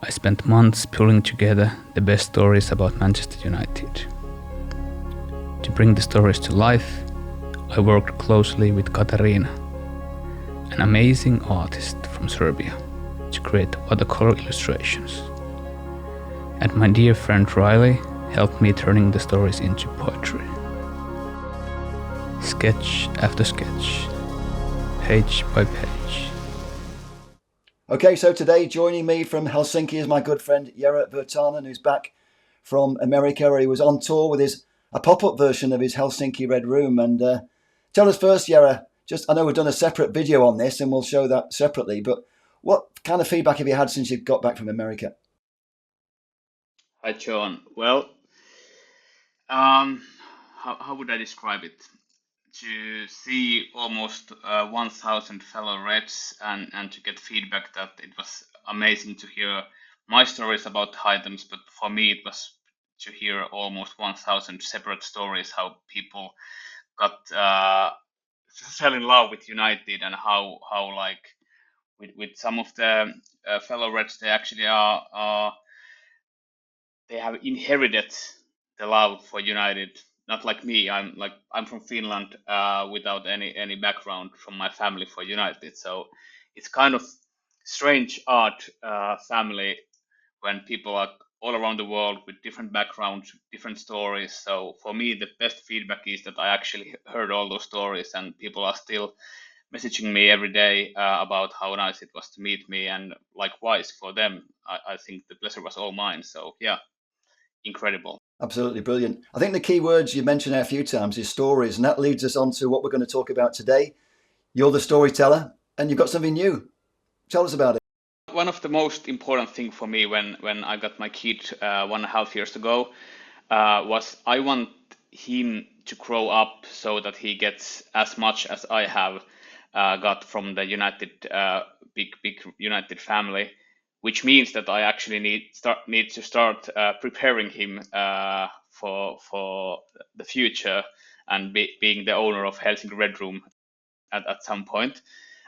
I spent months pulling together the best stories about Manchester United. To bring the stories to life, I worked closely with Katarina, an amazing artist from Serbia, to create watercolor illustrations. And my dear friend Riley helped me turning the stories into poetry. Sketch after sketch, page by page. Okay, so today joining me from Helsinki is my good friend Jere Virtanen, who's back from America, where he was on tour with a pop-up version of his Helsinki Red Room. And tell us first, Jere, I know we've done a separate video on this and we'll show that separately, but what kind of feedback have you had since you got back from America? Hi, John. Well, how would I describe it? To see almost 1,000 fellow Reds and to get feedback that it was amazing to hear my stories about items, but for me it was to hear almost 1,000 separate stories, how people got fell in love with United and how like with some of the fellow Reds, they actually they have inherited the love for United. Not like me. I'm from Finland without any background from my family for United. So it's kind of strange art family when people are all around the world with different backgrounds, different stories. So for me, the best feedback is that I actually heard all those stories and people are still messaging me every day about how nice it was to meet me, and likewise for them. I think the pleasure was all mine. So yeah, incredible. Absolutely brilliant. I think the key words you mentioned a few times is stories, and that leads us on to what we're going to talk about today. You're the storyteller and you've got something new. Tell us about it. One of the most important things for me when I got my kid 1.5 years ago was I want him to grow up so that he gets as much as I have got from the United big United family, which means that I actually need to start preparing him for the future and being the owner of Helsinki Red Room at some point.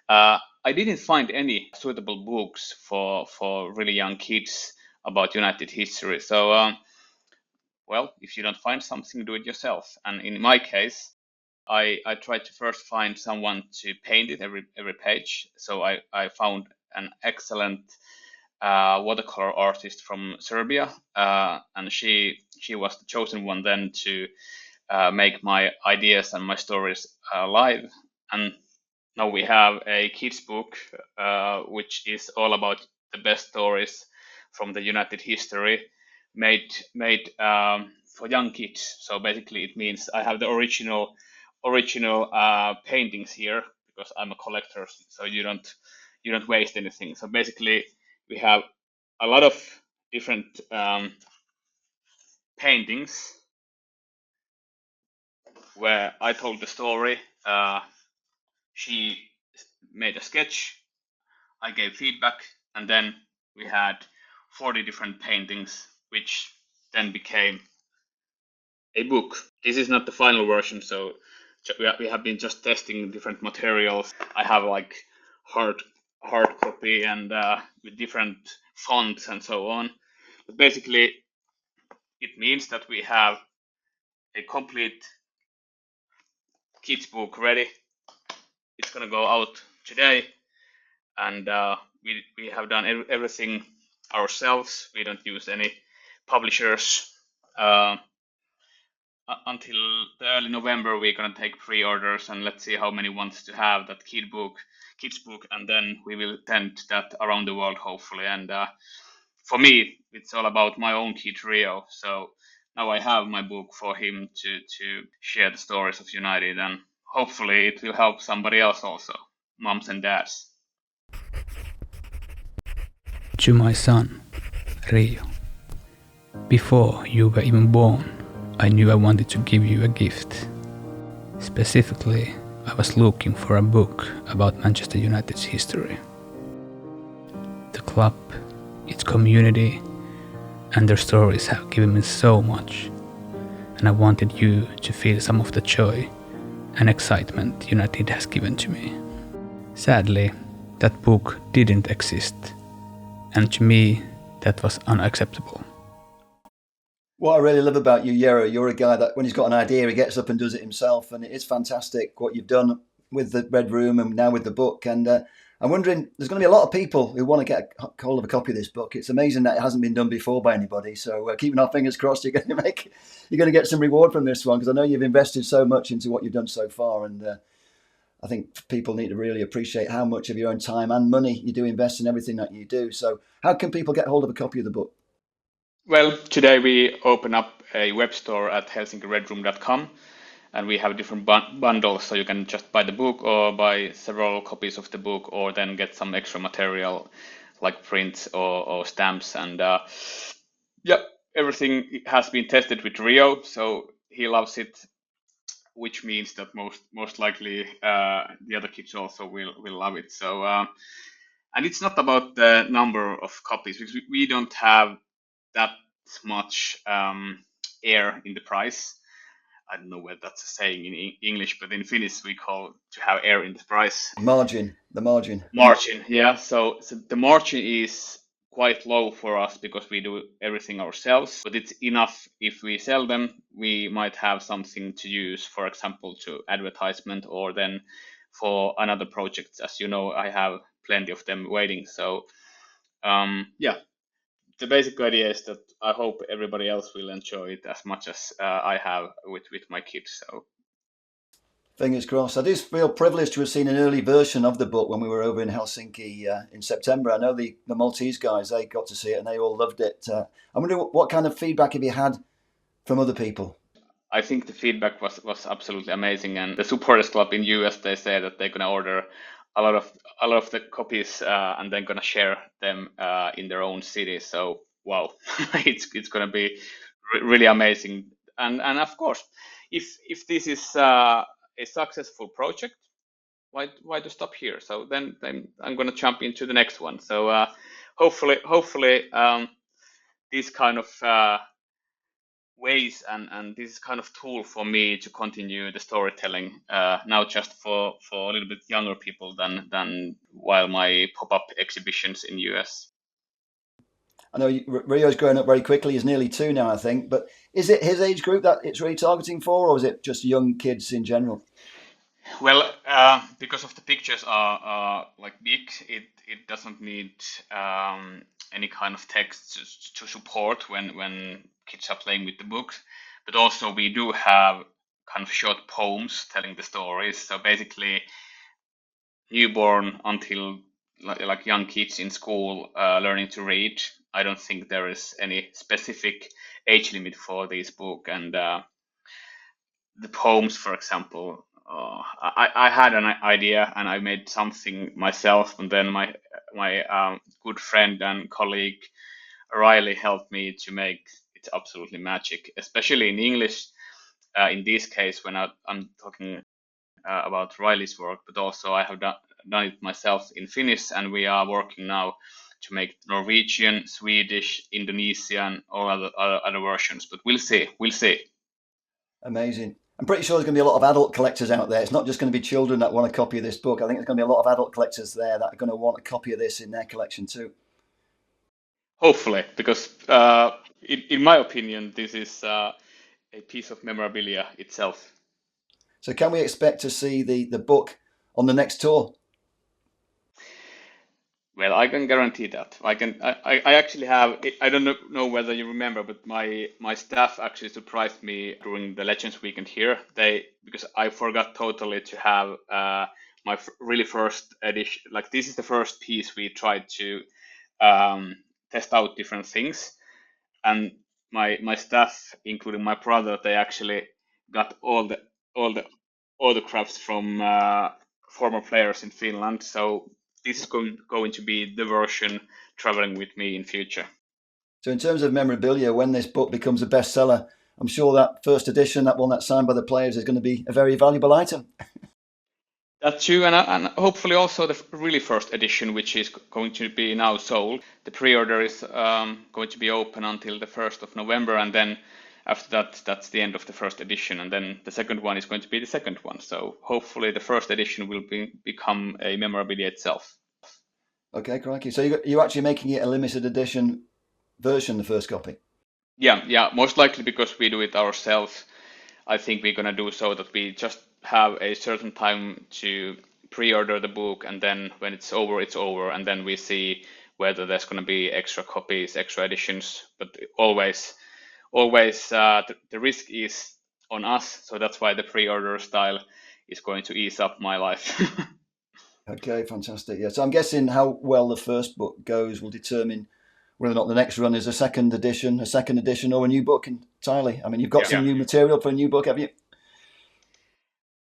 I didn't find any suitable books for really young kids about United history. So, well, if you don't find something, do it yourself. And in my case, I tried to first find someone to paint it every page. So I found an excellent watercolor artist from Serbia, and she was the chosen one then to make my ideas and my stories live. And now we have a kids book, which is all about the best stories from the United history, made for young kids. So basically, it means I have the original paintings here because I'm a collector. So you don't waste anything. So basically, we have a lot of different paintings where I told the story. She made a sketch, I gave feedback, and then we had 40 different paintings, which then became a book. This is not the final version, so we have been just testing different materials. I have like hard copy and with different fonts and so on. But basically, it means that we have a complete kids book ready. It's gonna go out today, and we have done everything ourselves. We don't use any publishers. Until the early November, we're gonna take pre-orders, and let's see how many wants to have that kids book, and then we will send that around the world hopefully. And for me, it's all about my own kid Rio. So now I have my book for him to share the stories of United, and hopefully it will help somebody else also, moms and dads. To my son, Rio. Before you were even born, I knew I wanted to give you a gift. Specifically, I was looking for a book about Manchester United's history. The club, its community, and their stories have given me so much, and I wanted you to feel some of the joy and excitement United has given to me. Sadly, that book didn't exist, and to me, That was unacceptable. What I really love about you, Jere, you're a guy that when he's got an idea, he gets up and does it himself. And it is fantastic what you've done with the Red Room and now with the book. And I'm wondering, there's going to be a lot of people who want to get hold of a copy of this book. It's amazing that it hasn't been done before by anybody. So keeping our fingers crossed, you're going to get some reward from this one, because I know you've invested so much into what you've done so far. And I think people need to really appreciate how much of your own time and money you do invest in everything that you do. So how can people get hold of a copy of the book? Well, today we open up a web store at helsinkiredroom.com, and we have different bundles, so you can just buy the book or buy several copies of the book, or then get some extra material like prints or stamps. And everything has been tested with Rio, so he loves it, which means that most likely the other kids also will love it. So and it's not about the number of copies, because we don't have that much air in the price. I don't know whether that's a saying in English, but in Finnish we call to have air in the price. The margin. Margin, yeah. So the margin is quite low for us because we do everything ourselves, but it's enough. If we sell them, we might have something to use, for example, to advertisement, or then for another project. As you know, I have plenty of them waiting. So the basic idea is that I hope everybody else will enjoy it as much as I have with my kids. So Fingers crossed. I do feel privileged to have seen an early version of the book when we were over in Helsinki in September. I know the Maltese guys, they got to see it and they all loved it. I wonder what kind of feedback have you had from other people? I think the feedback was absolutely amazing, and the supporters club in US, they say that they're gonna order a lot of the copies and then gonna share them in their own city. So wow, it's gonna be really amazing. And of course, if this is a successful project, why to stop here? So then I'm gonna jump into the next one. So hopefully this kind of ways and this is kind of tool for me to continue the storytelling now, just for a little bit younger people than while my pop-up exhibitions in US. I know Rio's growing up very quickly. He's nearly 2 now, I think. But is it his age group that it's really targeting for, or is it just young kids in general? Well, because of the pictures are like big, it doesn't need any kind of text to support when kids are playing with the books. But also we do have kind of short poems telling the stories. So basically, newborn until like young kids in school learning to read. I don't think there is any specific age limit for this book. And the poems, for example, I had an idea and I made something myself, and then my good friend and colleague Riley helped me to make it absolutely magic, especially in English. In this case, when I'm talking about Riley's work, but also I have done it myself in Finnish, and we are working now to make Norwegian, Swedish, Indonesian, or other versions. But we'll see. Amazing. I'm pretty sure there's going to be a lot of adult collectors out there. It's not just going to be children that want a copy of this book. I think there's going to be a lot of adult collectors there that are going to want a copy of this in their collection too. Hopefully, because in my opinion, this is a piece of memorabilia itself. So can we expect to see the book on the next tour? Well, I can guarantee that. I actually have. I don't know whether you remember, but my staff actually surprised me during the Legends weekend here. Because I forgot totally to have my really first edition. Like, this is the first piece we tried to test out different things, and my staff, including my brother, they actually got all the autographs from former players in Finland. So this is going to be the version traveling with me in future. So in terms of memorabilia, when this book becomes a bestseller, I'm sure that first edition, that one that's signed by the players, is going to be a very valuable item. That's true, and hopefully also the really first edition, which is going to be now sold. The pre-order is going to be open until the 1st of November, and then after that, that's the end of the first edition, and then the second one is going to be the second one. So hopefully the first edition will become a memorabilia itself. Okay, crikey. So you're actually making it a limited edition version, the first copy? Yeah, most likely because we do it ourselves. I think we're gonna do so that we just have a certain time to pre-order the book, and then when it's over, and then we see whether there's gonna be extra copies, extra editions. But always, the risk is on us, so that's why the pre-order style is going to ease up my life. Okay, fantastic. Yeah, so I'm guessing how well the first book goes will determine whether or not the next run is a second edition, or a new book entirely. I mean, you've got some new material for a new book, have you?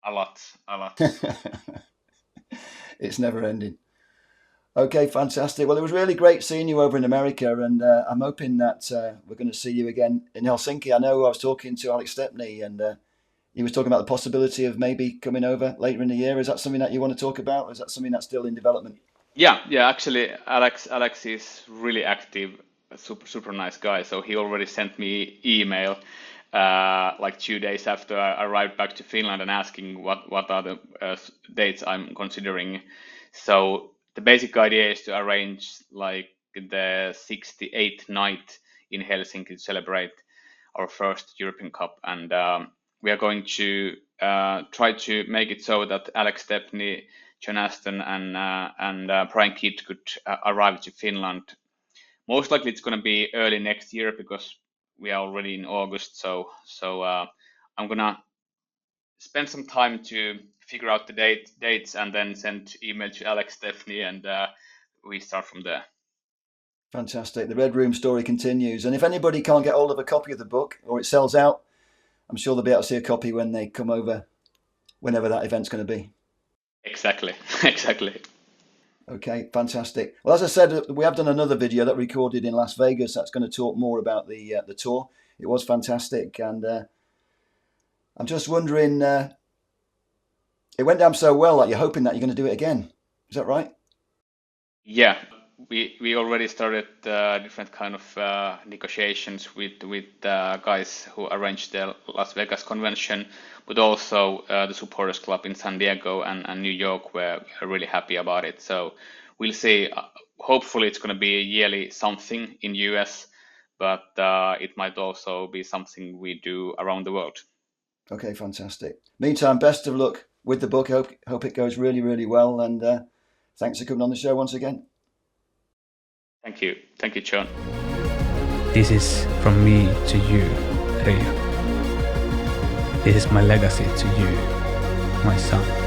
A lot. It's never ending. Okay, fantastic. Well, it was really great seeing you over in America, and I'm hoping that we're going to see you again in Helsinki. I know I was talking to Alex Stepney, and he was talking about the possibility of maybe coming over later in the year. Is that something that you want to talk about, or is that something that's still in development? Yeah. Actually, Alex is really active, a super nice guy. So he already sent me email like 2 days after I arrived back to Finland and asking what are the dates I'm considering. So the basic idea is to arrange like the 68th night in Helsinki to celebrate our first European Cup, and we are going to try to make it so that Alex Stepney, John Aston, and Brian Kidd could arrive to Finland. Most likely, it's going to be early next year because we are already in August. So I'm gonna spend some time to figure out the dates and then send email to Alex Stepney, and we start from there. Fantastic. The Red Room story continues. And if anybody can't get hold of a copy of the book or it sells out, I'm sure they'll be able to see a copy when they come over, whenever that event's going to be. Exactly. Okay, fantastic. Well, as I said, we have done another video that we recorded in Las Vegas that's going to talk more about the tour. It was fantastic, and I'm just wondering, it went down so well that you're hoping that you're going to do it again. Is that right? Yeah, we already started different kind of negotiations with guys who arranged the Las Vegas convention, but also the supporters club in San Diego and New York were really happy about it. So we'll see. Hopefully, it's going to be a yearly something in US, but it might also be something we do around the world. Okay, fantastic. Meantime, best of luck with the book. Hope it goes really, really well, and thanks for coming on the show once again. Thank you, John. This is from me to you, Rio. This is my legacy to you, my son.